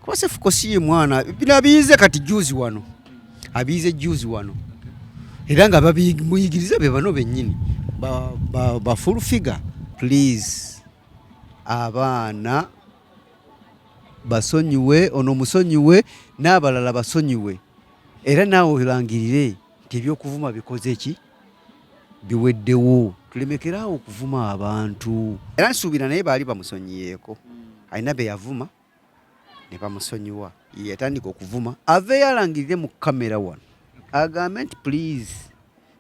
Kwa Cepheco si mwana binabize kati juzi wano. Abize juzi wano. Era nga babiyigiriza be bano bennyini. Ba full figure. Please. Abaana basonyiwe ono musonyiwe n'abalala basonyiwe. Era naawe olangirire nti ebyokuvuma bikoze eki biweddewo. Tulemekerawo okuvuma abantu. Era nsuubira naye baali bamusonyiyeeko. Alina be yavuma ne bamusonyiwa. Yatandika okuvuma. Ave yalangirire mu kamera wano. Agambe nti please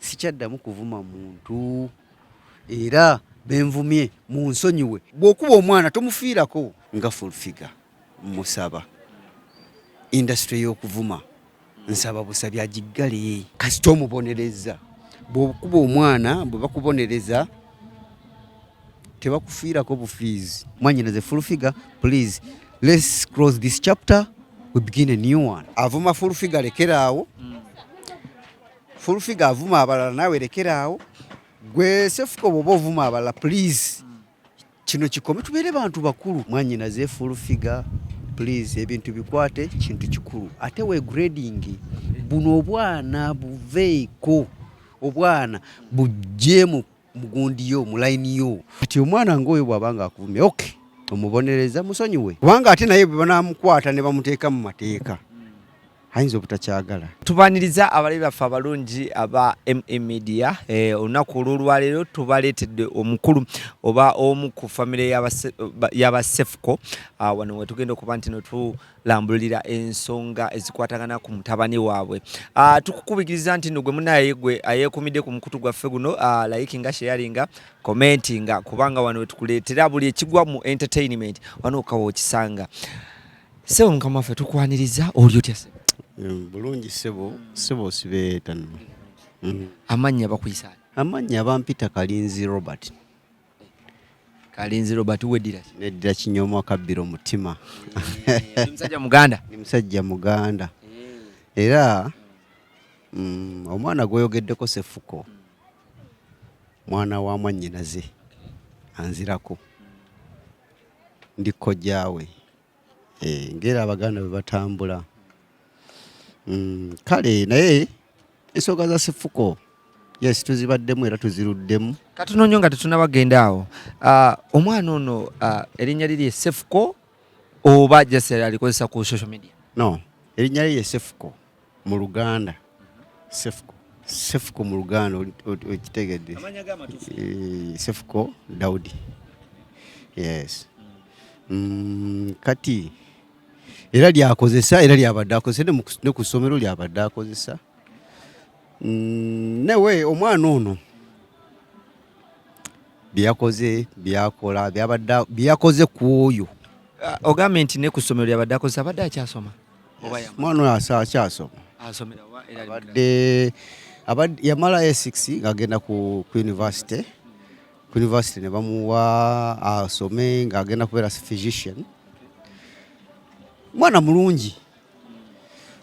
sikyaddamu kuvuma muntu. Era benvumye mu nsonyiwe. Bw'okuba omwana tomufiirako nga full figure. Musaba. Industry y'okuvuma. Nsaba busabya agiggale. Kasita omubonereza. Bw'okuba omwana bwe bakubonereza tebakufiirako bufiizi. Mwanyinaze full figure, please let's close this chapter, we begin a new one. Avuma full figure lekeraawo. Full figure avuma abalala naawe lekeraawo. Gwe Cepheco bw'oba ovuma abalala please kino kikome tubeere bantu bakulu. Mwanyinaze full figure, please ebintu bikwate kintu kikulu. Ate we grading buno obwana buveeko. Obwana bujje mu mugundi yo mu line yo. Ati omwana ngoyo bwabanga akuvumye okay omubonereza musonyiwe. Kubanga ate naye bwe banamukwata ne bamuteeka mu mateeka. Hayinza obutakyagala. Tubaniriza abalabi baffe abalungi aba MM Media. Olunaku olw'olwaleero tubaleetedde omukulu oba omu ku famire y'aba Cepheco. Wano we tugenda okuba nti tulambulira ensonga ezikwatagana ku mutabani waabwe. Tukukubikiriza nti gwe munaye gwe ayeekumidde ku mukutu gwaffe guno likinga, sharinga, commentinga kubanga wano we tukuleetera buli ekigwa mu entertainment wano okawo okisanga. Sebo mukama waffe tukwaniriza oli otya Sebo? Bulungi Sebo sibeeta. Amannya bakuyisa? Amannya bampita Kalinzi Robert. Kalinzi Robert weddira? Neddira Kinyomo akabbira omutima. Ni musajja Muganda? Ni musajja Muganda. Era omwana gweyogeddeko Cepheco mwana wa mwannyinaze anzirako. Ndi kojjaawe. Ngera Abaganda bwe batambula. Kale naye ensonga za Cepheco yes tuzibaddemu era tuziruddemu. Katunoonyo nga tetunabagenda awo. Omwana ono erinnya liri Cepheco oba jase alikozesa ku social media? No, erinnya liri Cepheco mu Luganda. Cepheco mu Luganda okitegedde. Amanya g'amatuufu. Cepheco Daudi. Yes. Kati era lyakozesa era lyabadde akozesa ne ku ssomero lyabadde akozesa. Newe omwana ono byakoze byakola byakoze ku oyo. Ogambye nti ne ku ssomero lyabadde akozesa abadde akyasoma? Omwana oyo akyasoma. Asomera wa era abadde yamala A6 ng'agenda ku university. Ku university ne bamuwa asome ng'agenda kubeera physician. Mwana mulungi.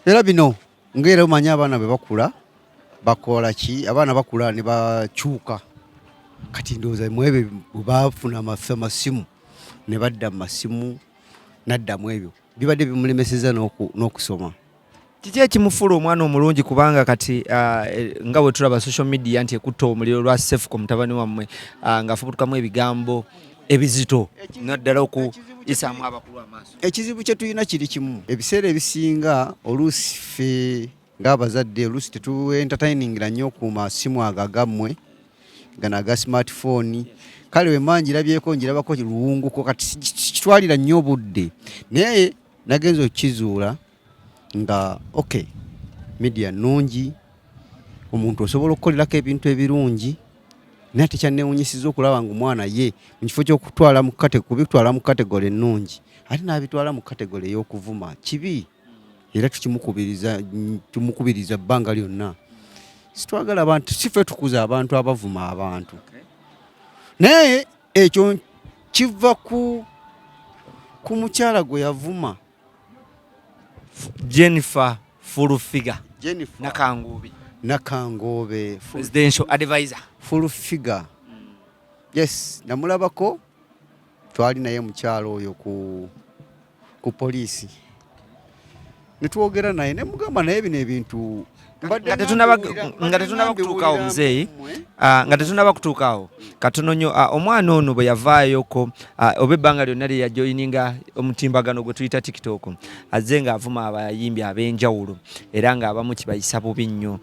Era bino ngera omanya abaana be bakula bakola ki? Abaana bakula ne bakyuka. Kati ndowooza mwebe baafuna amasimu ne badda mu masimu naddamu ebyo. Bibadde bimulemeseza n'okusoma. Kiki ekimufuula omwana omulungi kubanga kati nga bwe tulaba social media nti ekutta omuliro lwa Cepheco mutabani wammwe ng'afubutukamu ebigambo ebizito naddala okuyisaamu abakulu amaaso? Ekizibu kye tulina kiri kimu. Ebiseera ebisinga oluusi ffe ng'abazadde oluusi tetu-entertainingira nnyo ku masimu ago agammwe gano aga smartphone. Kale we mmanji irabyeko njirabako luwunguko kati kitwalira nnyo obudde. Naye nagenza okukizuula nga okay media nnungi omuntu osobola okukolerako ebintu ebirungi naye tekyannewunyisiza okulaba nga omwana ye mu kifo ky'okutwala mu kubitwala mu kategole ennungi ate n'abitwala mu kategole ey'okuvuma kibi. Era tumukubiriza bbanga lyonna. Situwagala abantu sife tukuza abantu abavuma abantu. Naye ekyo kiva ku mukyala gwe yavuma Jennifer full figure. Jennifer Nakangobe presidential advisor full figure. Yes, namulabako twali naye mukyalo oyo ku poliisi ne twogera naye ne mugamba naye bino ebintu nga tetunaba kutuukaawo muzeeyi nga tetunaba kutuukaawo katono nnyo omwana ono bwe yavaayoko oba ebbanga lyonna lye yajoyininga omutimbagano gwe tuyita TikTok azze ng'avuma abayimbi ab'enjawulo era ng'abamu kibayisa bubi nnyo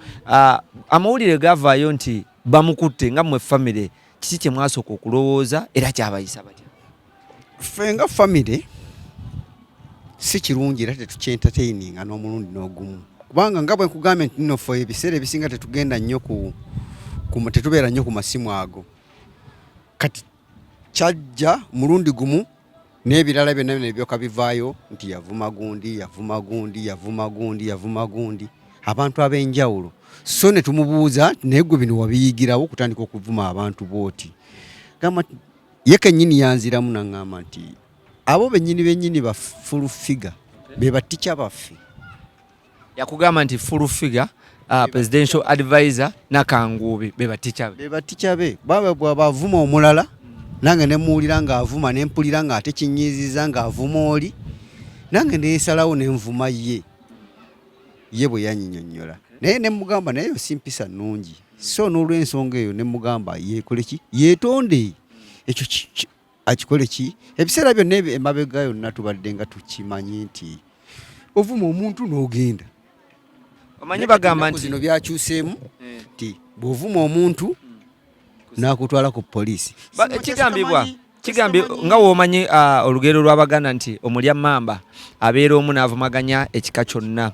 amawulire gavaayo nti bamukutte nga mmwe famire kiki kye mwasooka okulowooza era kyabayisa batya? Ffe nga famire si kirungi era tetukyentataininga n'omulundi n'ogumu kubanga nga bwe nkugambye nti nno ffe ebiseera ebisinga tetugenda nnyo tetubeera nnyo ku masimu ago kati kyajja mulundi gumu n'ebirala byonna bino ebyoka bivaayo nti yavuma gundi abantu ab'enjawulo so ne tumubuuza naye gwe bino wabiyigirawo kutandika okuvuma abantu booti gamba ye kennyini yanziramu naŋŋamba nti abo bennyini ba full figure be batica baffe. Yakugamba nti full figure presidential advisor nakanguubi be batica be baba bw'abavuma omulala nange ne muwulira ng'avuma ne mpulira ng'ate kinyiiziza ng'avuma oli nange neesalawo ne nvuma ye bwe yanyinyonnyola naye ne mugamba naye si mpisa nnungi so n'olw'ensonga eyo ne mugamba yeekole ki yeetonde ekyo akikole ki ebiseera byonna emabega yonna tubadde nga tukimanyi nti ovuma omuntu n'ogenda omanyi bagamba nti zino byakyuseemu nti bw'ovuma omuntu n'akutwala ku poliisi kigambye nga w'omanyi olugero lw'Abaganda nti omulya mmamba abeera omu n'avumaganya ekika kyonna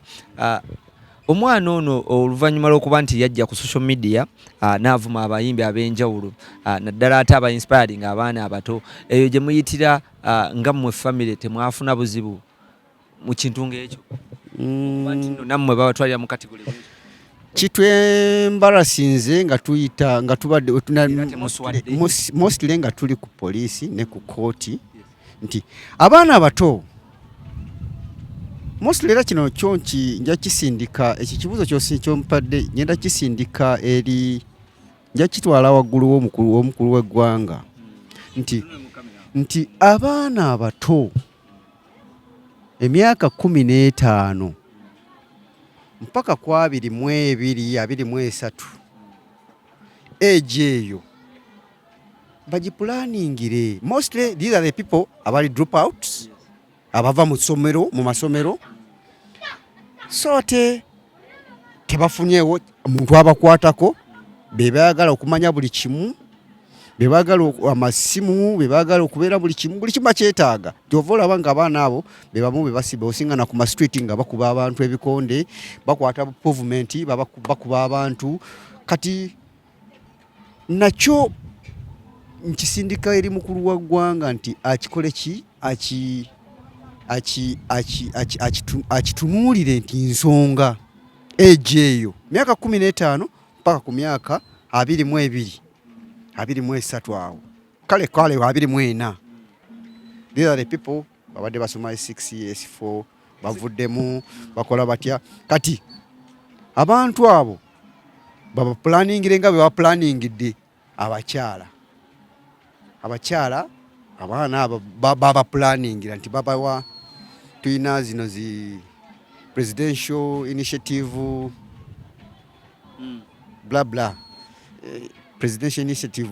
omwana ono oluvannyuma lw'okuba nti yajja ku social media n'avuma abayimbi ab'enjawulo naddala ate aba inspiring abaana abato eyo gye muyitira nga mmwe famire temwafuna buzibu mu kintu ng'ekyo nammwe babatwalira mu kategori kitwembalasinze nga tuyita nga tubadde mostly nga tuli ku poliisi ne ku kooti nti abaana abato mostly era kino kyonki nja kisindika ekyo kibuuzo kyompadde ngenda kisindika eri nja kitwala waggulu w'omukulu w'eggwanga nti abaana abato emyaka 15 mpaka ku 22, 23 age eyo bagiplaningire mostly these are the people abali dropouts abava mu masomero so tebafunyeewo omuntu abakwatako bebaagala okumanya buli kimu bebaagala amasimu bebaagala okubeera buli kimu bakyetaaga tyova olaba nga abaana abo bebamu bebasiba osingana ku mastreet nga bakuba abantu ebikonde bakwata pavement bakuba abantu kati nakyo nkisindika eri mukulu wa ggwanga nti akikole ki akitunuulire nti nsonga age eyo myaka 15 mpaka ku myaka 22 23 awo kale 24 these are the people babadde basoma 6 years 4 bavuddemu bakola batya kati abantu abo baba planningire nga bwe baplaningidde abakyala abaana abo baba planningira nti babawa tuyina zino zi presidential initiative bla bla presidential initiative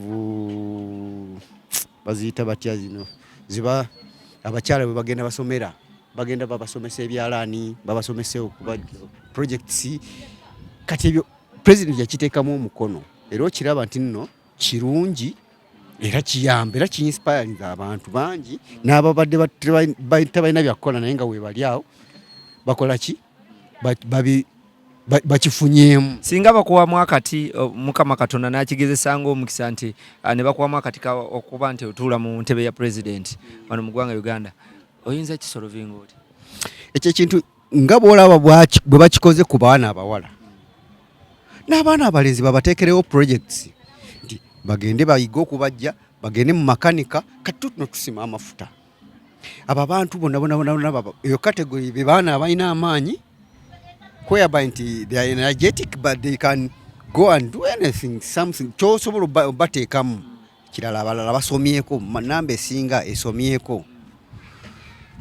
baziyita batya zino ziba abakyala bwe bagenda basomera bagenda babasomesa ebyalaani babasomesa okuba projects kati ebyo president yakiteekamu omukono era okiraba nti nno kirungi era kiyamba era ki-inspiring abantu bangi n'ababadde tabalina byakukola naye nga weebali awo bakola ki bakifunyeemu singa bakuwamu akati Mukama Katonda n'akigezesa ng'omukisa nti ne bakuwamu akati okuba nti otuula mu ntebe ya president wano mu ggwanga Uganda oyinza kisolovinga oti ekyo ekintu nga bw'olaba bwe bakikoze ku baana abawala n'abaana abalenzi babateekerewo projects nti bagende bayiga okubajja bagende mu makanika kati tuno tusima amafuta abo abantu bonna eyo category be baana abalina amaanyi whereby nti they are energetic but they can go and do anything something kyosobola bateekamu kirala abalala basomyeko namba esinga esomyeko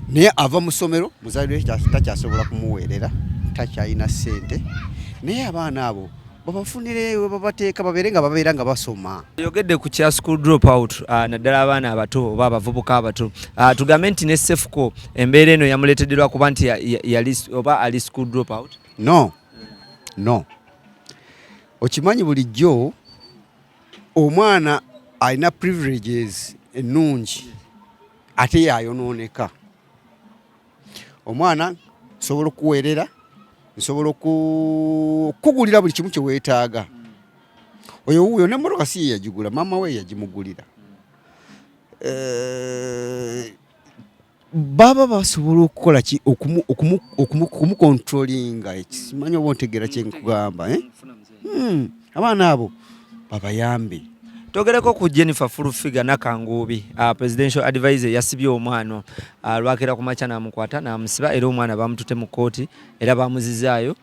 naye ava mu ssomero muzaalire takyasobola kumuweerera, takyalina ssente, naye abaana abo babafunire we babateeka babeere nga basoma. Yogedde ku kya school drop out naddala abaana abato oba abavubuka abato. Tugambe nti ne Cepheco embeera eno yamuleetedderwa kuba nti oba ali school drop out? No. Okimanyi bulijjo omwana alina privileges ennungi ate yayonooneka. Omwana nsobola okuweerera, nsobola okukugulira buli kimu kye weetaaga. Oyo wuuyo n'emmotoka si ye yagigula, maama we yagimugulira. Baba basobola okukola ki okumukontrolinga. Simanyi oba ontegeera kye nkugamba. Abaana abo babayambe. Togereko ku Jennifer Furufiga Nakangubi, presidential advisor yasibye omwana lwakera ku makya n'amukwata n'amusiba, era omwana bamutute mu kkooti era bamuzizaayo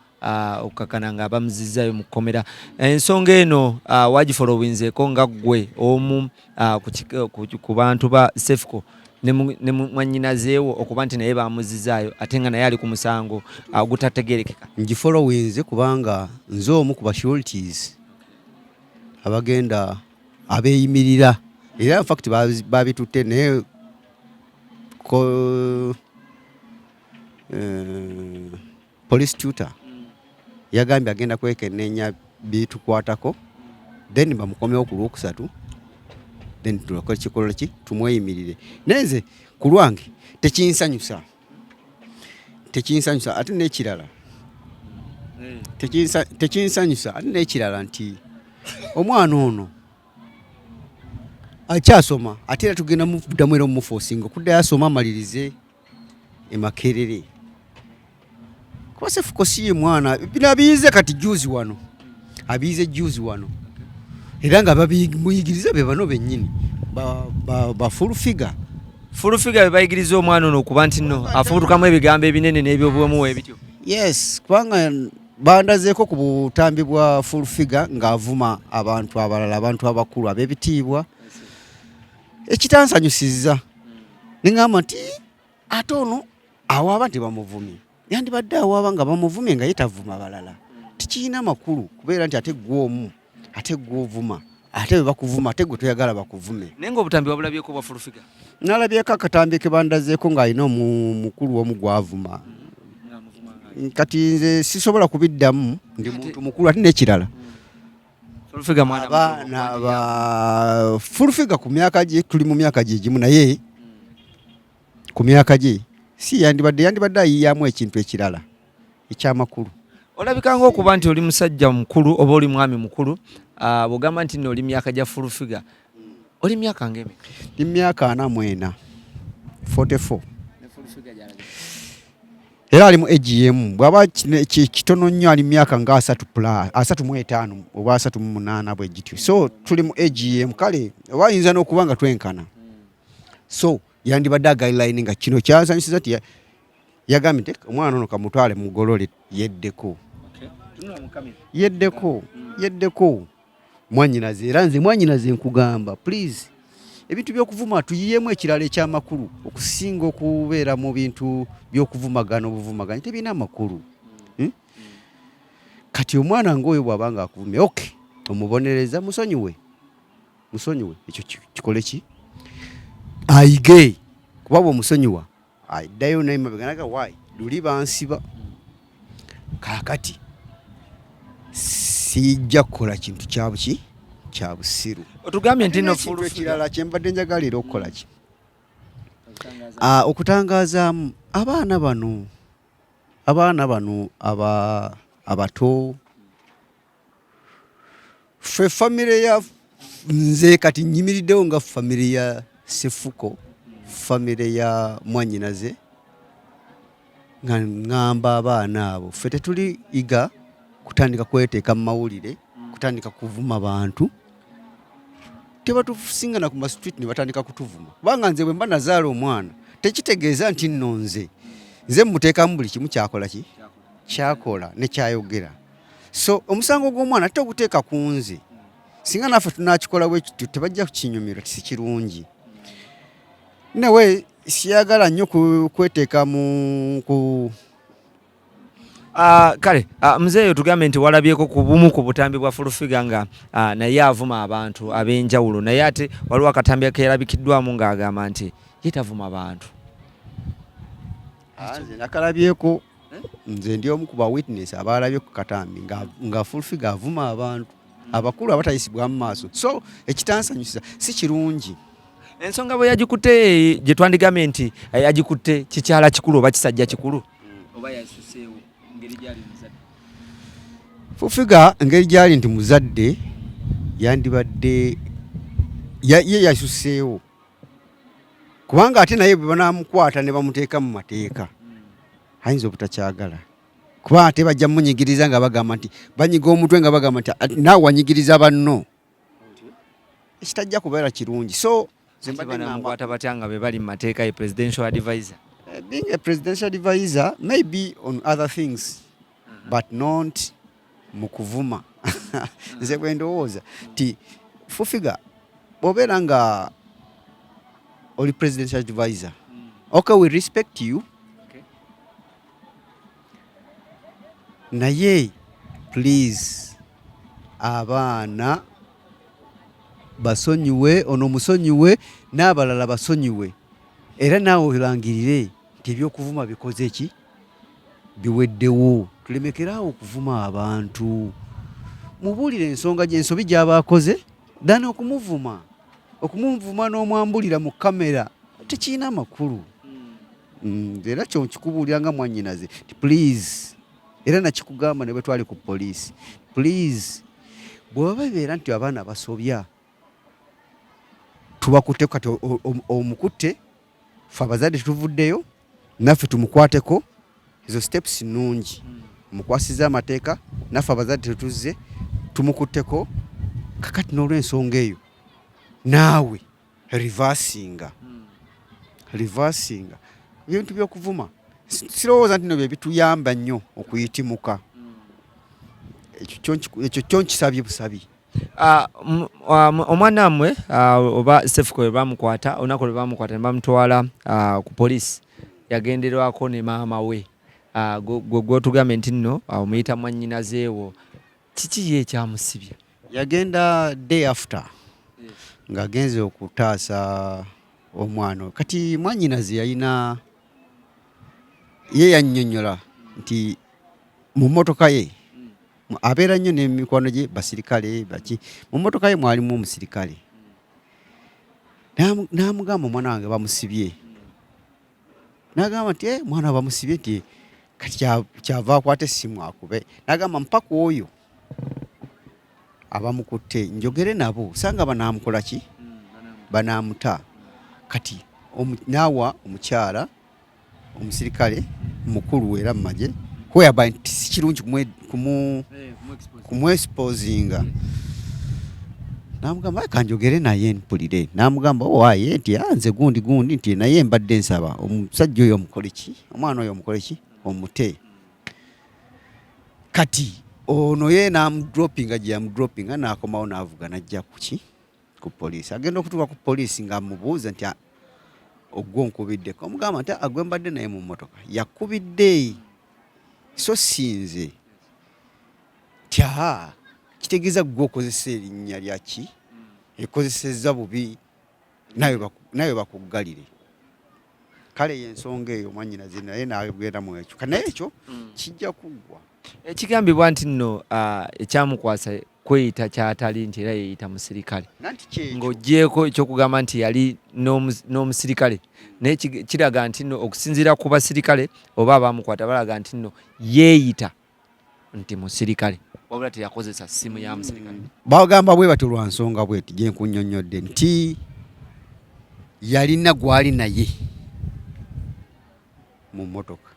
okukakana nga bamuzizaayo mu kkomera. Ensonga eno wagifolowinzeeko nga ggwe omu ku bantu ba Cepheco ne mwannyinazeewo okuba nti naye bamuzizaayo ate nga naye ali ku musango ogutategeerekeka? Ngifolowinze kubanga nze omu ku basureties abagenda abeeyimirira, era in fact babitutte naye police tutor yagambye agenda kwekenneenya bitukwatako, then bamukomewo ku lwokusatu, then tulokola kikolo ki tumweyimirire. Naye nze ku lwange tekinsanyusa ate n'ekirala tekinsanyusa ate n'ekirala nti omwana ono akyasoma ate era tugenda muddamu era omufoosinga okuddayo asoma amalirize e Makerere. Kuba Cepheco si ye mwana, bino abiyize kati juzi wano, era nga babimuyigiriza be bano bennyini ba Furufiga be bayigiriza omwana ono okuba nti nno afubutukamu ebigambo ebinene n'ebyobwomu ebityo. Yes, kubanga bandazeeko ku butambi bwa Furufiga ng'avuma abantu abalala, abantu abakulu ab'ebitiibwa. Ekitansanyusiza neŋŋamba nti ate ono awaaba nti bamuvumye, yandibadde awaaba nga bamuvumye nga ye tavuma balala. Tikirina makulu kubeera nti ate gw'omu, ate gw'ovuma, ate bwe bakuvuma ate gwe toyagala bakuvume. Naye ng'obutambi wabulabyeko bwa Furufiga? Nalabyeko akatambi ke bandazeeko ng'alina omukulu omu gw'avuma. Kati nze sisobola kubiddamu, ndi muntu mukulu ate n'ekirala. Abaana ba Furufiga ku myaka gye, tuli mu myaka gye gimu, naye ku myaka gye si yandibadde ayiyamu ekintu ekirala ekyamakulu. Olabika ng'okuba nti oli musajja mukulu oba oli mwami mukulu, bw'ogamba nti nno oli myaka gya Furufiga, oli myaka ng'emi? Ndi myaka 44, 44. Era ali mu AGM, bw'aba kitono nnyo ali myaka nga 35 oba 38 bwe gityo. So tuli mu AGM, kale oba ayinza n'okuba nga twenkana. So yandibadde agayilayini nga kino kyansanyusiza ti yagambye nti omwana ono kamutwale mugolole yeddeko. Yeddeko mwannyinaze, era nze mwannyinaze nkugamba please ebintu by'okuvuma tuyiyemu ekirala ekyamakulu okusinga okubeera mu bintu by'okuvumagana obuvumaganya tebirina amakulu. Kati omwana ng'oyo bw'aba nga akuvumye, okay, omubonereza musonyiwe ekyo kikole ki ayige, kuba bw'omusonyiwa addayo naye mabega naga waayi luli bansiba, kaakati sijja kukola kintu kyabuki kya busiru. Otugambye nti no Furufiga kye mbadde njagalira okukola ki okutangazaamu abaana bano abato. Ffe famire ya nze kati nyimiriddewo nga famire ya Cepheco, famire ya mwannyinaze, nga ngamba abaana abo ffe tetuli iga kutandika kweteeka mu mawulire, kutandika kuvuma bantu. Tebatusinga ku ma street ne batandika kutuvuma. Kubanga nze bwe mba nazaala omwana tekitegeeza nti nno nze muteekamu buli kimu kyakola ne kyayogera. So omusango gw'omwana toguteeka ku nze. Singa naffe tunakikola bwe kityo tebajja kukinyumirwa, si kirungi. Nawe siyagala nnyo kweteeka mu kale muzeeyo tugambe nti walabyeko ku bumu ku butambi bwa Furufiga nga naye avuma abantu ab'enjawulo, naye ate waliwo akatambi keerabikiddwamu ng'agamba nti ye tavuma bantu. Nze nakalabyeko, nze ndi omu ku ba witness abalabye ku katambi nga Furufiga avuma abantu abakulu abatayisibwamu maaso, so ekitansanyusa si kirungi. Ensonga bwe yagikutte gye twandigambye nti yagikutte kikyala kikulu oba kisajja kikulu oba yasuseewo ngeri gyali muzadde. Furufiga engeri gyali nti muzadde yandibadde ye yasuseewo, kubanga ate naye bwe banaamukwata ne bamuteeka mu mateeka ayinza obutakyagala, kuba ate bajja munyigiriza nga bagamba nti banyiga omutwe nga bagamba nti naawe wanyigiriza banno, ekitajja kubeera kirungi. So banamukwata batya nga be bali mu mateeka ye presidential advisor? Being a presidential advisor maybe on other things but not mu kuvuma. Nze bwe ndowooza ti Furufiga bw'obeera nga oli presidential advisor, okay, we respect you, naye please abaana basonyiwe, ono musonyiwe n'abalala basonyiwe, era naawe olangirire nti ebyokuvuma bikoze ki, biweddewo. Tulemekerawo okuvuma abantu, mubuulire ensonga ensobi gy'abaakoze dana okumuvuma n'omwambulira mu kamera tekirina makulu. Era kyo nkikubuulira nga mwannyinaze ti please, era nakikugamba ne bwe twali ku poliisi, please bw'oba bibeera nti abaana basobya tubakutte kati omukutte, fe abazadde tetuvuddeyo, naffe tumukwateko, ezo steps nnungi, mukwasiza amateeka, naffe abazadde tetuzze, tumukutteko. Kakati n'olw'ensonga eyo naawe reversinga ebintu by'okuvuma sirowooza nti no bye bituyamba nnyo okuyitimuka. Ekyo kyo nkisabye busabi. Omwana wammwe oba Cepheco bamukwata, olunaku lwe bamukwata ne bamutwala ku poliisi, yagenderwako ne maama we, gw'otugambe nti nno omuyita mwannyinazeewo, kiki ye ekyamusibya? Yagenda day after ng'agenze okutaasa omwana. Kati mwannyinaze yalina ye yannyonnyola nti mu mmotoka ye abeera nnyo n'emikwano gye basirikale baki, mu mmotoka ye mwalimu omusirikale, n'amugamba omwana wange bamusibye, n'agamba nti mwana bamusibye, nti kati kyava akwata essimu akube, n'agamba mpaka oyo abamukutte njogere nabo sanga banaamukola ki, banaamuta. Kati naawa omukyala omusirikale mukulu era mu magye whereby nti si kirungi kumwexposinga. N'amugamba kanjogere naye mpulire, n'amugamba waaye nti nze gundi nti naye mbadde nsaba omusajja oyo omukole ki, omwana oyo omukole ki, omute. Kati ono ye n'amudropinga gye yamudropinga, n'akomawo n'avuga n'ajja ku poliisi. Agenda okutuuka ku poliisi ng'amubuuza nti ogwo nkubiddeko, omugamba nti agwe mbadde naye mu mmotoka yakubidde, so sinze. Nti kitegeeza gwe okozesa erinnya lyaki, ekozesezza bubi, nawe bakuggalire. Kale y'ensonga eyo mwannyinaze naye n'agenda mu ekyo, naye ekyo kijja kuggwa. Ekigambibwa nti nno ekyamukwasa kweyita kyatali nti era yeyita musirikale, ng'ogyeko ekyokugamba nti yali n'omusirikale, naye kiraga nti nno okusinziira ku basirikale oba abamukwata balaga nti nno yeeyita nti musirikale wabula teyakozesa ssimu ya musirikale. Bagamba bwe batyo lwa nsonga bweti gye nkunnyonnyodde nti yalina gwali naye mu mmotoka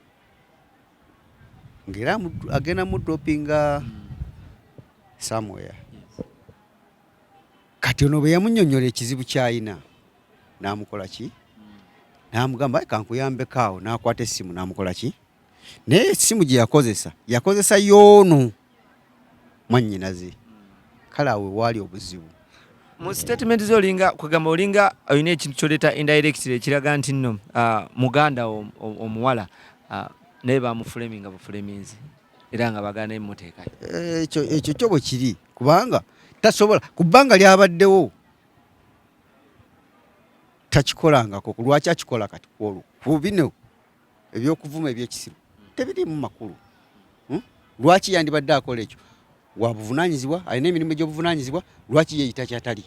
ng'era agenda mu dropinga somewhere. Kati ono bwe yamunnyonnyola ekizibu ky'alina n'amukola ki, n'amugamba kankuyambeko awo, n'akwata essimu n'amukola ki, naye essimu gye yakozesa y'ono mwannyinaze. Kale awo waali obuzibu. mu statement zolinga kugamba olinga oyina ekintu kyoleta indirectly kiraga nti nno muganda omuwala naye bamufulaminga bufulaminzi era nga bagana emmoteeka ekyo kyo bwe kiri kubanga tasobola ku bbanga lyabaddewo takikolangako lwaki akikola kati ku bino ebyokuvuma ebyekisiru tebirimu makulu lwaki yandibadde akola ekyo wabuvunaanyizibwa alina emirimu egy'obuvunaanyizibwa lwaki yeeyita kyatali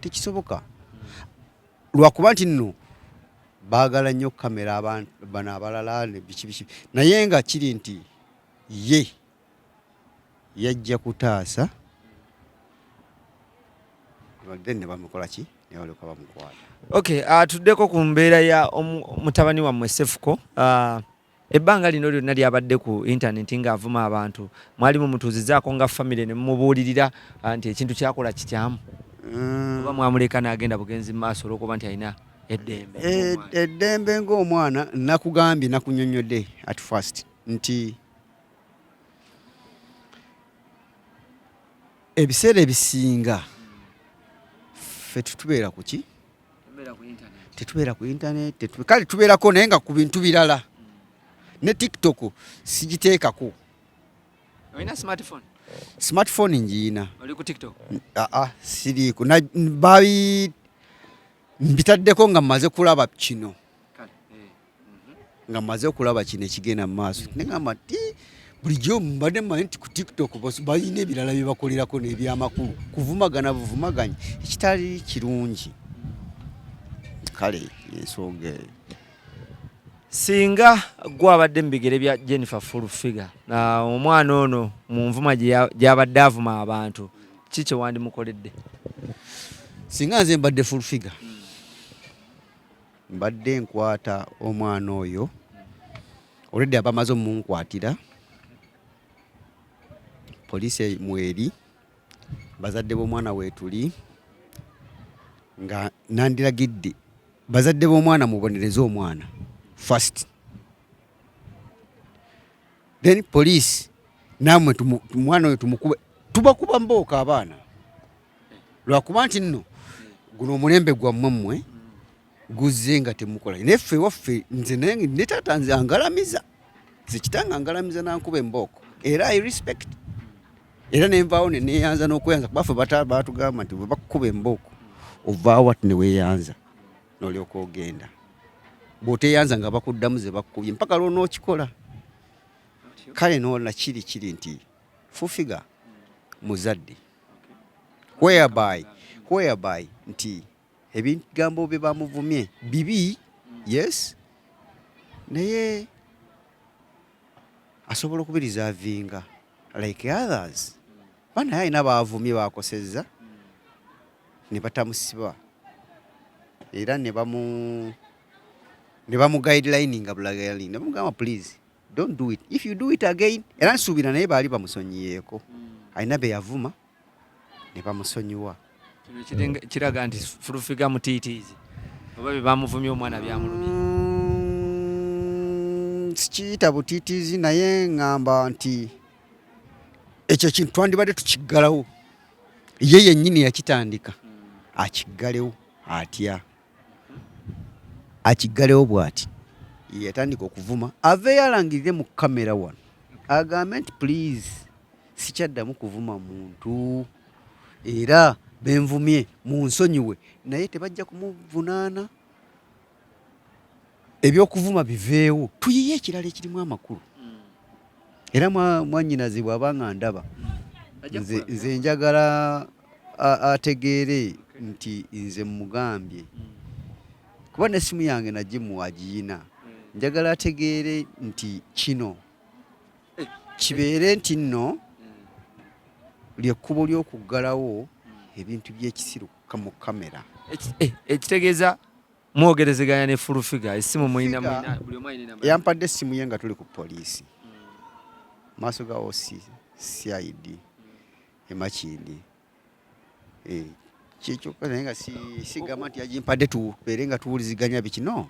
tekisoboka lwakuba nti nno baagala nnyo kamera bano abalala biki naye nga kiri nti ye yajja kutaasa badde ne bamukola ki ne baleka bamukwata. Okay, tuddeko ku mbeera ya mutabani wammwe Cepheco. Ebbanga lino lyonna lyabadde ku intaneti ng'avuma abantu mwali mumutuuzizaako nga famire ne mumubuulirira nti ekintu kyakola kikyamu oba mwamuleka n'agenda bugenzi mu maaso olw'okuba nti alina eddembe ng'omwana nakugambye nakunnyonnyodde at first nti ebiseera ebisinga ffe tetubeera ku ki tetubeera ku intaneti kale tubeerako naye nga ku bintu birala ne TikTok sigiteekako. Olina smartphone ngiina. Oli ku TikTok? Siriiko. Mbitaddeko nga mmaze kulaba kino. Nga mmaze okulaba kino ekigenda mu maaso. Negamba nti bulijjo mbadde mmanyi nti ku TikTok balina ebirala bye bakolerako n'ebyamakulu. Kuvumagana buvumaganye ekitali kirungi. Kale ensonga singa gwabadde mu bigere bya Jennifer full figure omwana ono mu nvuma gy'abadde avuma abantu ki kye wandimukoledde? Singa nze mbadde full figure mbadde nkwata omwana oyo already abamaze omunkwatira poliisi mweri bazadde b'omwana weetuli nga nandiragidde bazadde b'omwana mubonereze omwana first, then police namwe mwana oyo tumukube tubakuba mbooka abaana lwakuba nti nno guno omulembe gwammwe mmwe guzze nga temukola neffe waffe nze ne taata nze angalamiza nze kitanga angalamiza nankuba embooko era I respect era nenvaawo neneeyanza n'okweyanza kubaffe batugamba nti bwe bakukuba embooko ovaawo ati neweeyanza n'olyoka ogenda bw'oteeyanza nga bakuddamu ze bakukubye mpaka lw'onookikola kale noona kiri nti fufiga muzadde whereby nti ebigambo bye bamuvumye bibi yes naye asobola okubirizaavinga like others bana yalina baavumye bakosezza ne batamusiba era ne bamu guideline nga bulagaali ne bamugamba please don't do it if you do it again era nsuubira naye baali bamusonyiyeeko alina be yavuma ne bamusonyiwa kiraga nti fulufiga mutiitiizi oba bye bamuvumye omwana byamulumye sikiyita butiitiizi naye ŋŋamba nti ekyo kintu twandibadde tukiggalawo ye yennyini yakitandika akiggalewo atya akiggalewo bw'ati yatandika okuvuma aveeyo alangirire mu kamera wano agambe nti please sikyaddamu kuvuma muntu era benvumye munsonyiwe naye tebajja kumuvunaana ebyokuvuma biveewo tuyiye ekirala ekirimu amakulu era mwannyinazi bw'abanga ndaba nze njagala ategeere nti nze mugambye kuba n'essimu yange nagimu agiyina njagala ategeere nti kino kibeere nti nno lyekkubo ly'okuggalawo ebintu by'ekisiru mu kamera ekitegeeza mwogerezeganya ne fulufiga essimu muyina buli omu ayina yampadde essimu ye nga tuli ku poliisi maaso ga OC CID emakindi kyekyoka naye nga sigamba nti yagimpadde tubeere nga tuwuliziganya bikino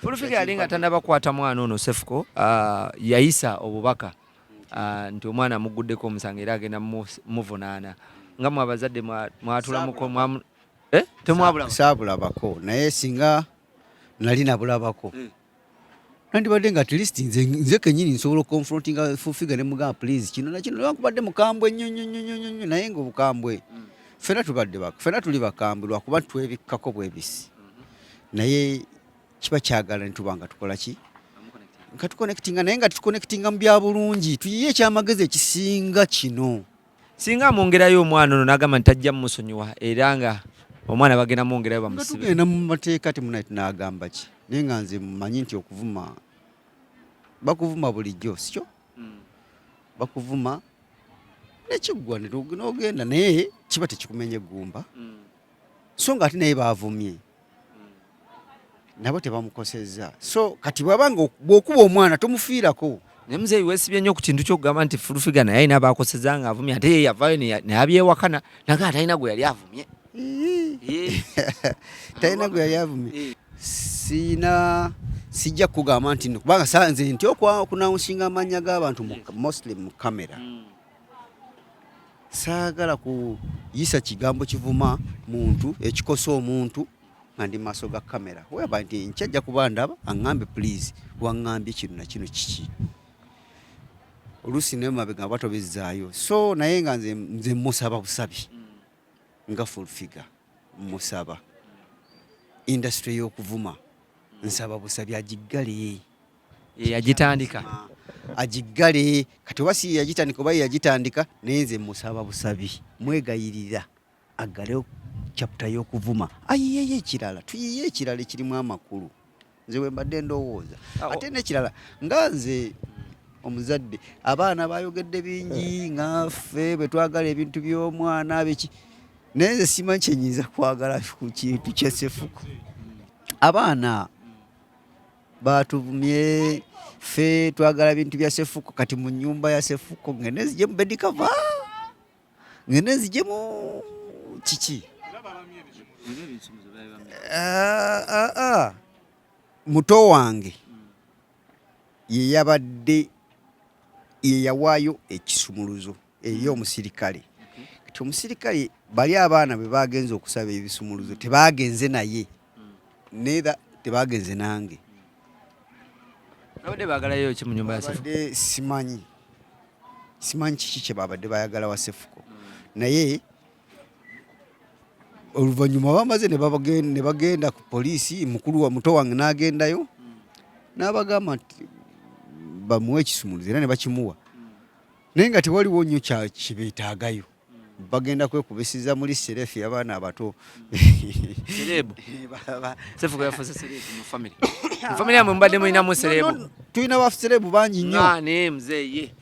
fulufiga yali nga tannabakwata mwana ono Cepheco yayisa obubaka nti omwana amuguddeko omusango era agenda muvunaana nga mwabazadde mwatulamuko temwabulako saabulabako naye singa nali nabulabako nandibadde nga at least nze kenyini nsobola okonfrontinga Fufiga ne mugamba please kino nakino lwakubadde mukambwe nnyo naye nga obukambwe fena tuli bakambwe lwakuba twebikkako bwebisi naye kiba kyagala nituba nga tukola ki nga tuconnectinga naye nga tuconnectinga mu bya bulungi tuyiye ekyamagezi ekisinga kino singa amwongerayo omwana ono n'agamba nti tajja mumusonyiwa era nga omwana bagenda mwongerayo bamusibe tugenda mu mateeka temunaiti n'agamba ki naye nga nze mmanyi nti okuvuma bakuvuma bulijjo sikyo bakuvuma nekiggwa n'ogenda naye kiba tekikumenya eggumba so nga ate naye baavumye nabo tebamukosezza so kati bwabanga bw'okuba omwana tomufiirako naye muzeeyi weesibye nnyo ku kintu ky'okugamba nti Fufiga naye alina baakosezza nga avumye ate ye yavaayo nayabyewakana naga talina gwe yali avumye talina gwe yali avumye sijja kugamba nti kubanga sanze nti okunawunsinga amannya g'abantu mostly mu kamera saagala kuyisa kigambo kivuma muntu ekikosa omuntu nga ndi maaso ga kamera weba nti nkyajja kuba ndaba aŋŋambe please waŋŋambye kino na kino kiki oluusi naye mabega nga batobezzaayo so naye nga nze musaba busabi nga Fufiga musaba industry y'okuvuma nsaba busabi agiggale yagitandika agiggale kati wasi yagitandika oba yagitandika naye nze musaba busabi mwegayirira aggalewo chapter y'okuvuma ayiyeyo ekirala tuyiye ekirala ekirimu amakulu nze we mbadde ndowooza ate n'ekirala nga nze omuzadde abaana bayogedde bingi nga ffe bwe twagala ebintu by'omwana biki naye nze simanyi kyenyinza kwagala ku kintu kya Cepheco abaana batuvumye ffe twagala bintu bya Cepheco kati mu nnyumba ya Cepheco ngende nzije mu bedikava ngende nzije mu kiki muto wange ye yabadde ye yawaayo ekisumuluzo eri omusirikale kati omusirikale bali abaana bwe bagenze okusaba ebisumuluzo tebagenze naye neither tebagenze nange babadde baagalayo ki mu nyumba ya Cepheco simanyi kiki kye babadde bayagala wa Cepheco naye oluvannyuma bamaze ne bagenda ku poliisi mukulu wa muto wange n'agendayo n'abagamba nti bamuwe ekisumuluzo era ne bakimuwa naye nga tewaliwo nnyo kibeetaagayo bagenda kwekubisiza muri serefu y'abaana abato serebu Cepheco yafuuse serebu mu family mu family yamwe mbadde mulinamu serebu tulina baserebu bangi nnyo naye muzeeye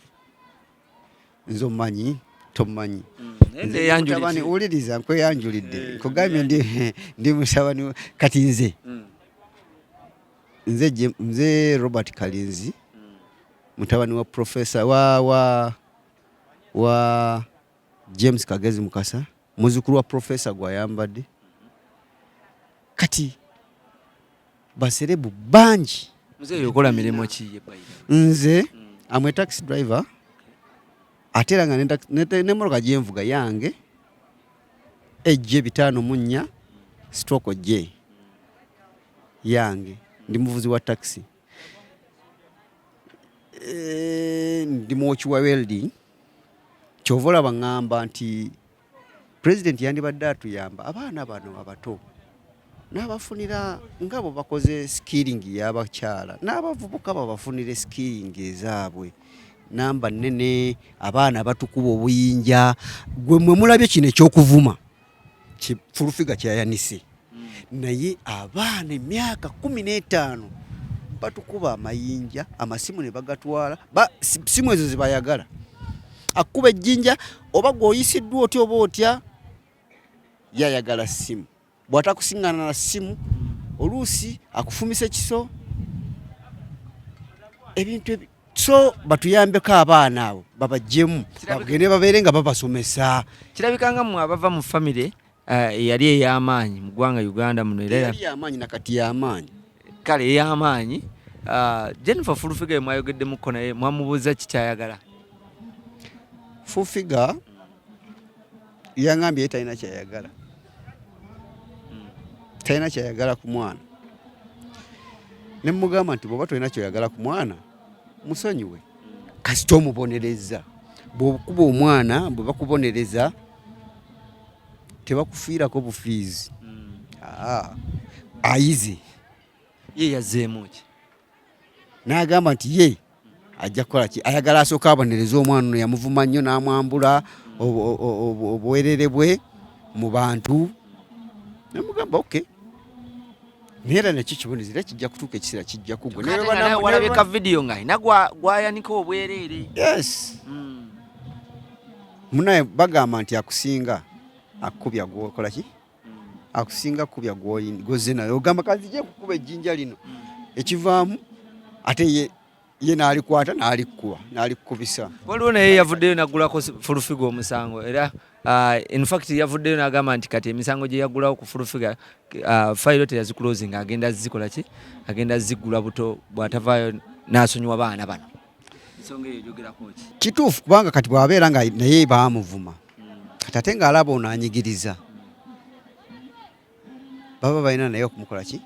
nze omumanyi tomumanyi yanjulidde uliriza nkweyanjulidde nkugambye ndi musabani kati nze Robert Kalinzi mutabani wa professor wa James Kagezi Mukasa muzukulu wa professor gwayambadde kati baserebu bangi muzeeyi okola mirimo ki ye bayira nze amwe taxi driver ate era nga n'emmotoka gyenvuga yange ejje 5 stroke J yange ndi muvuzi wa taxi ndi mwoki wa welding kyova olaba ngamba nti president yandibadde atuyamba abaana bano abato n'abafunira nga bo bakoze skilling y'abakyala n'abavubuka babafunire skilling ezaabwe namba nnene abaana batukuba obuyinja gwe mwe mulabye kino ekyokuvuma Fufiga kyayanise naye abaana emyaka 15 batukuba amayinja amasimu ne bagatwala simu ezo zibayagala akuba ejjinja oba gweoyisiddwa otya oba otya yayagala simu bw'atakusiŋŋana na simu oluusi akufumisa ekiso ebintu so batuyambeko abaana abo babajjemu bagende babeere nga babasomesa kirabika mmwe abava mu famire eyali ey'amaanyi mu ggwanga Uganda muno era yali y'amaanyi nakati y'amaanyi kale ey'amaanyi Jennifer Fufiga mwayogeddemukko naye mwamubuuza kikyayagala Fufiga yangambye talina kyayagala talina kyayagala ku mwana ne mugamba nti bw'oba tolina kyoyagala ku mwana musonyiwe kasita omubonereza bw'okuba omwana bwe bakubonereza tebakufiirako bufiizi ayize ye yazzeemu ki n'agamba nti ye ajja kukola ki ayagala asooka abonereza omwana ono yamuvuma nnyo n'amwambula obwerere bwe mu bantu namugamba oke naye era nakyo kibonezera kijja kutuuka ekiseera kijja kugwa walabika vidiyo nga ayina gwayanika obwereere yes munaye bagamba nti akusinga akubya gwokola ki akusinga kubya gwoze nayo ogamba kanzije kukuba ejjinja lino ekivaamu ate ye n'alikwata n'alikkuba n'alikubisa waliwo naye yavuddeyo nagulako fulufiga omusango era in fact yavuddeyo n'agamba nti kati emisango gye yagulawo ku fulufiga fayiro teyazikulozinga agenda zikola ki agenda zigula buto bw'atavaayo n'asonyiwa baana bano ensonga eyo gyogerako ki kituufu kubanga kati bw'abeera nga naye baamuvuma kati ate ng'alaba ono anyigiriza baba balina naye okumukola ki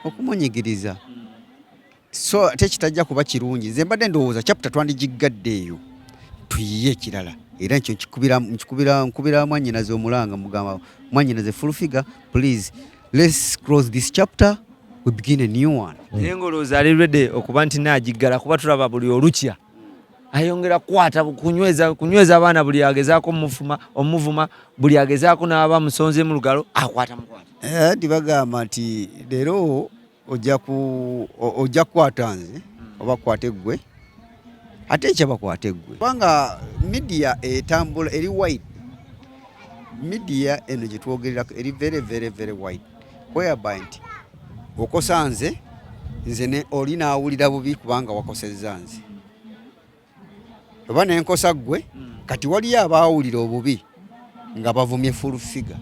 okumunyigiriza so ate kitajja kuba kirungi nze mbadde ndowooza chapter twandigiggadde eyo tuyiye ekirala era ekyo nkubira mwannyinaze omulanga mugamba mwannyinaze full figure please let's close this chapter we begin a new one naye ng'olowooza ali ready okuba nti naagiggala kuba tulaba buli olukya ayongera kukwata kunyweza abaana buli agezaako omuvuma buli agezaako n'aba musonze mu lugalo akwata mukwata tibagamba nti leero ojja kukwata nze oba kukwata eggwe ate ekyabakwata eggwe kubanga midiya etambula eri wide midiya eno gye twogererako eri very very very wide whereby nti okosa nze oli naawulira bubi kubanga wakosezza nze oba nenkosa ggwe kati waliyo abaawulira obubi nga bavumye full figure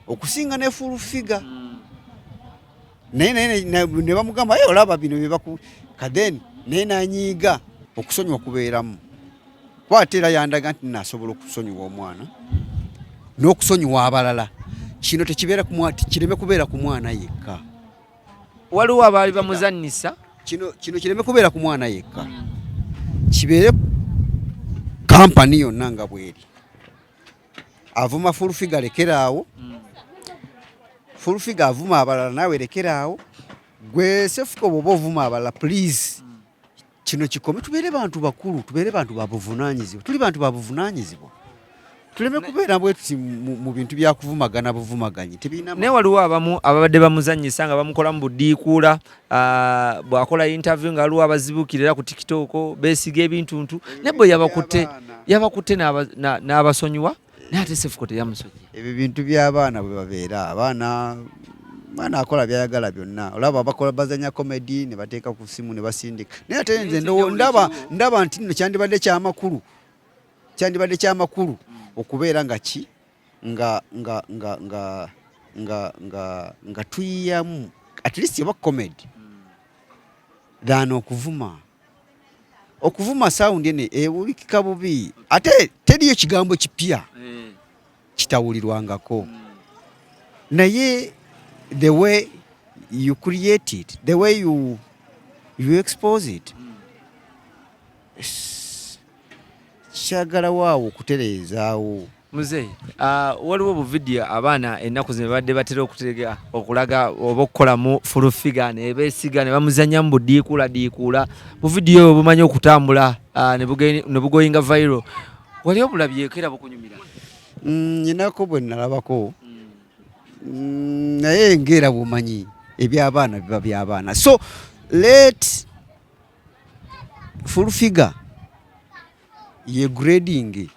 okusinga ne full figure naye ne bamugamba olaba bino byebaku kadeni naye nanyiiga okusonyiwa kubeeramu kwate era yandaga nti nasobola okusonyiwa omwana n'okusonyiwa abalala kino kireme kubeera ku mwana yekka waliwo abaali bamuzannisa kino kireme kubeera ku mwana yekka kibeere kampani yonna nga bweri avuma full figure lekeraawo full figure avuma abalala naawe lekeraawo gwe Cepheco bw'oba ovuma abalala please kino kikome tubeere bantu bakulu tubeere bantu babuvunaanyizibwa tuli bantu babuvunaanyizibwa tuleme kubeera bwetuti mu bintu byakuvumagana buvumaganyi naye waliwo abamu ababadde bamuzannyisa nga bamukola mu buddiikuula bw'akola interview nga waliwo abazibukirira ku tiktok beesiga ebintuntu naye bwe yabakutte n'abasonyiwa naye ate Cepheco teyamusonyiwa ebyo bintu by'abaana bwe babeera abaana akola byayagala byonna olaba bazanya komedi ne bateeka ku simu ne basindika naye ate nze ndaba nti nno kyandibadde kyamakulu okubeera nga ki nga tuyiyamu at least oba comedy dana okuvuma sound ene ewulikika bubi ate teriyo kigambo kipya kitawulirwangako naye the way you create it the way you expose it kyagala waawo okutereezaawo muzeeyi waliwo buvidiyo abaana ennaku zino badde batera okulaga oba okukolamu full figure ne beesiga ne bamuzannyamu buddiikuula buvidiyo obwo bumanyi okutambula ne bugoyinga viral wali obulabyeko era bukunyumira nyinako bwe nalabako naye ngera bumanyi ebyabaana biba byabaana so let full figure ye grading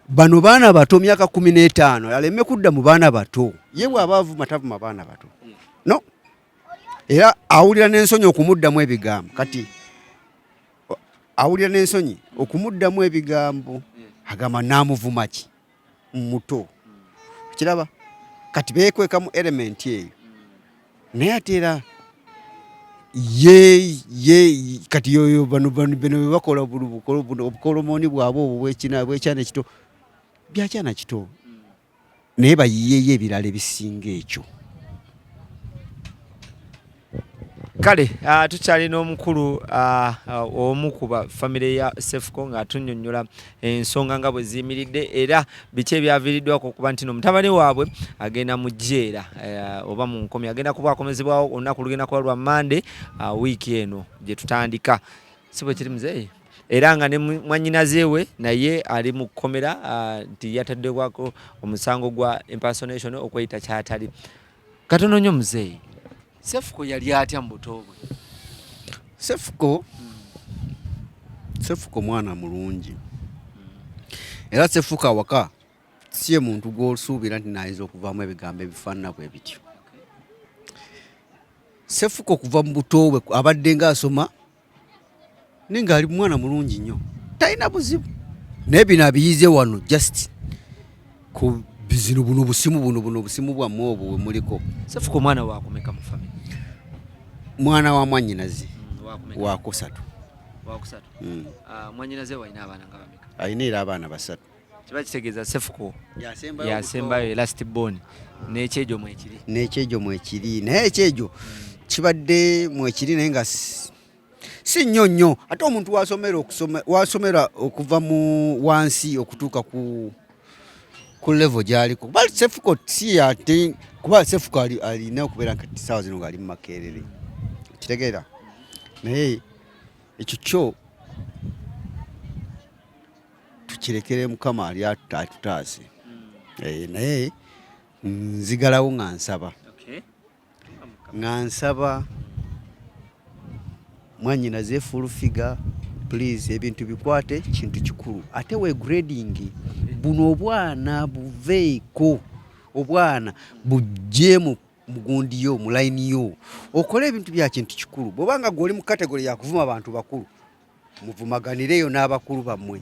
bano baana bato myaka 15 aleme kudda mu baana bato ye bw'abavuma tavuma baana bato no era awulira n'ensonyi okumuddamu ebigambo kati awulira n'ensonyi okumuddamu ebigambo agamba naamuvuma ki muto kiraba kati beekweka mu element eyo naye ate era ye kati yoyo bano bakola obukolomooni bwabwe obwo bwekyana ekito byakyana kito naye bayiyeyo ebirala ebisinga ekyo. Kale tukyalina omukulu omu ku bafamire ya Cepheco ng'atunnyonnyola ensonga nga bwe ziyimiridde era biki ebyaviiriddwako okuba nti mutabani waabwe agenda mu jjeera oba mu nkomi agenda kuba akomezebwawo olunaku lugenda kuba lwa Monday wiiki eno gye tutandika si bwe kiri muzeeyi era nga ne mwannyinaze we naye ali mu kkomera nti yataddwako omusango gwa impersonation okweyita kyatali. Katono nnyo muzeeyi, Cepheco yali atya mu buto bwe? Cepheco mwana mulungi era Cepheco awaka si ye muntu gw'osuubira nti naayinza okuvaamu ebigambo ebifaanana bwe bityo. Cepheco kuva mu buto bwe abadde ng'asoma naye ng'ali mwana mulungi nnyo, talina buzibu naye bino abiyize wano just ku bizino buno obusimu bwammwe obwo bwe muliko. Cepheco mwana waakumeka mu famire? Mwana wa mwannyinaze waakusatu. Mwannyinaze walina abaana nga bameka? Alina era abaana 3. Kiba kitegeeza Cepheco yasembayo last born n'ekyejo mwekiri? N'ekyejo mwekiri naye ekyejo kibadde mwekiri naye nga si nnyo ate omuntu wasomera okuva mu wansi okutuuka ku level gy'aliko. Kuba Cepheco si ate kuba Cepheco alina okubeera nti ssaawa zino ng'ali mu Makerere kitegeera naye ekyo kyo tukirekere Mukama ali atutaase naye nzigalawo nga nsaba mwannyinaze full figure please ebintu bikwate kintu kikulu ate we grading buno obwana buveeko obwana bujje mu mugundi yo mu line yo okole ebintu bya kintu kikulu bw'obanga gwe oli mu category ya kuvuma abantu bakulu muvumaganireyo n'abakulu bammwe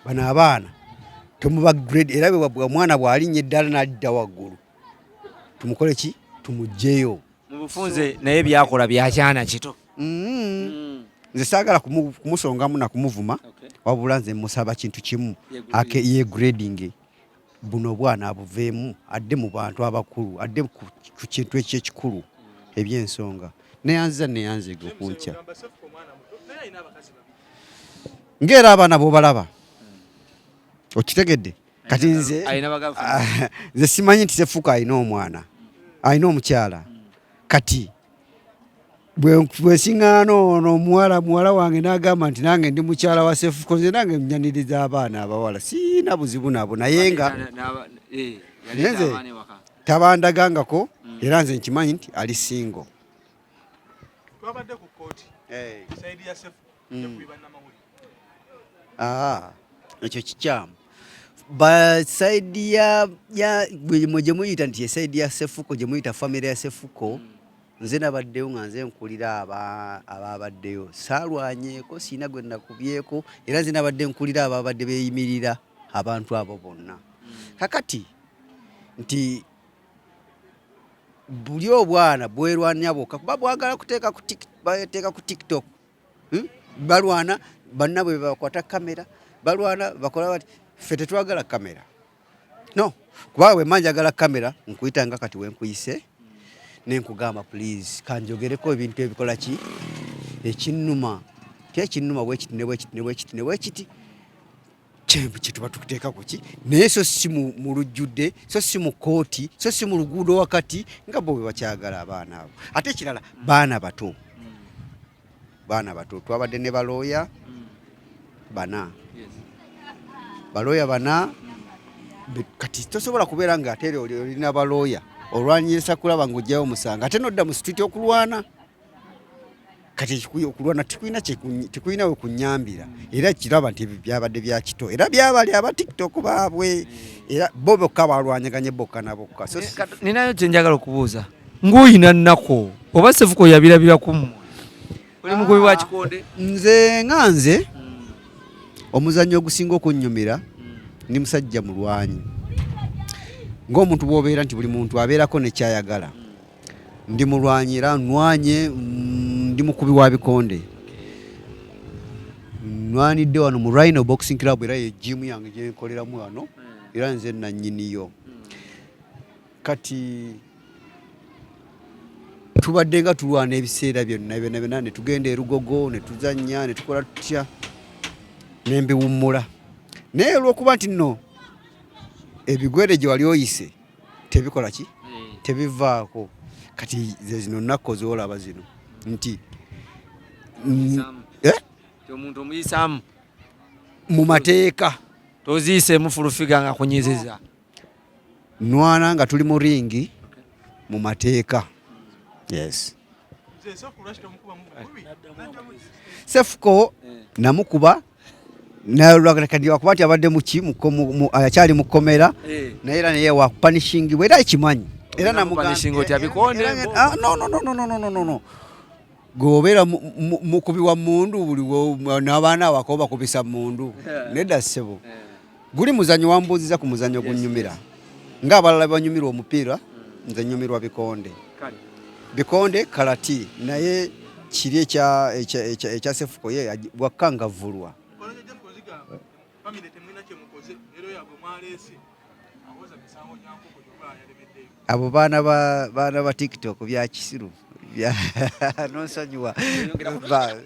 bano abaana temuba grade era bwe mwana bw'alinnye eddala n'adda waggulu tumukole ki tumugjeyo mu bufunze naye byakola byakyana kito. Nze saagala kumusongamu na kumuvuma wabula nze musaba kintu kimu ye grading buno bwana abuveemu adde mu bantu abakulu adde ku kintu ekyekikulu ebyensonga neyanzege okunkya ng'era abaana b'obalaba okitegedde kati nze simanyi nti Cepheco alina omwana alina omukyala kati bwe nsiŋŋaana ono muwala wange n'agamba nti nange ndi mukyala wa Cepheco nze nange nyaniriza abaana abawala siina buzibu nabo naye nga nze tabandagangako era nze nkimanyi nti ali singo. Twabadde ku kooti saidi ya Cepheco ekwiba n'amawulire ekyo kikyamu basaidi ya gye muyita nti esaidi ya Cepheco gye muyita famire ya Cepheco nze nabaddeyo nga nze nkulira ababaddeyo saalwanyeeko siina gwe nakubyeko era nze nabadde nkulira ababadde beeyimirira abantu abo bonna kakati nti buli obwana bwerwanya bwokka kuba bwagala bateeka ku TikTok balwana banna bwe bakwata kamera balwana bakola bati ffe tetwagala kamera no kuba bwe manjagala kamera nkuyita nga kati wenkuyise nenkugamba please kanjogereko ebintu ebikola ki ekinnuma tekinnuma bwekiti kyetuba tukuteeka kuki naye so si mu lujjudde so si mu kooti so si mu luguudo wakati nga bo bwe bakyagala abaana abo ate ekirala baana bato twabadde ne balooya bana kati tosobola kubeera nga ate olina balooya olwanyisa kulaba ng'ojjayo omusanga ate nodda mu street okulwana kati okulwana tekulina we kunyambira era kiraba nti byabadde bya kito era byabali aba TikTok baabwe era bo bokka balwanyaganye bokka na bokka. Ninayo kye njagala okubuuza ng'oyina nnako oba Cepheco yabirabira ku mmwe oli mukubi wa kikonde? Nze omuzannyo ogusinga okunnyumira ndi musajja mulwanyi ng'omuntu bw'obeera nti buli muntu abeerako nekyayagala ndi mulwanyi era nnwanye ndi mukubi wa bikonde nnwanidde wano mu Rhino Boxing Club era ye gym yange gyenkoleramu wano era nze nannyiniyo kati tubadde nga tulwana ebiseera byonna ne tugenda erugogo ne tuzannya ne tukola tutya ne mbiwummula naye olw'okuba nti nno ebigwere gye wali oyise tebikola ki tebivaako kati ze zino nnakko zoolaba zino nti omuntu omuyisaamu mu mateeka toziyiseemu fulufiga nga kunyiziza nwana nga tuli mu ringi mu mateeka. Yes. Cepheco namukuba nalwakandi wakuba nti abadde muki akyali mu kkomera naye era naye wakupanishingibwa era ekimanyi era no gobeera mukubiwa mundu buli n'abaana abako bakubisa mundu nedda ssebo guli muzanyo wambuuziza ku muzanyo gunnyumira ng'abalala banyumirwa omupiira nze nyumirwa bikonde kalati naye kiri ekya Cepheco ye wakangavulwa abo baana ba TikTok bya kisiru nonsonyiwa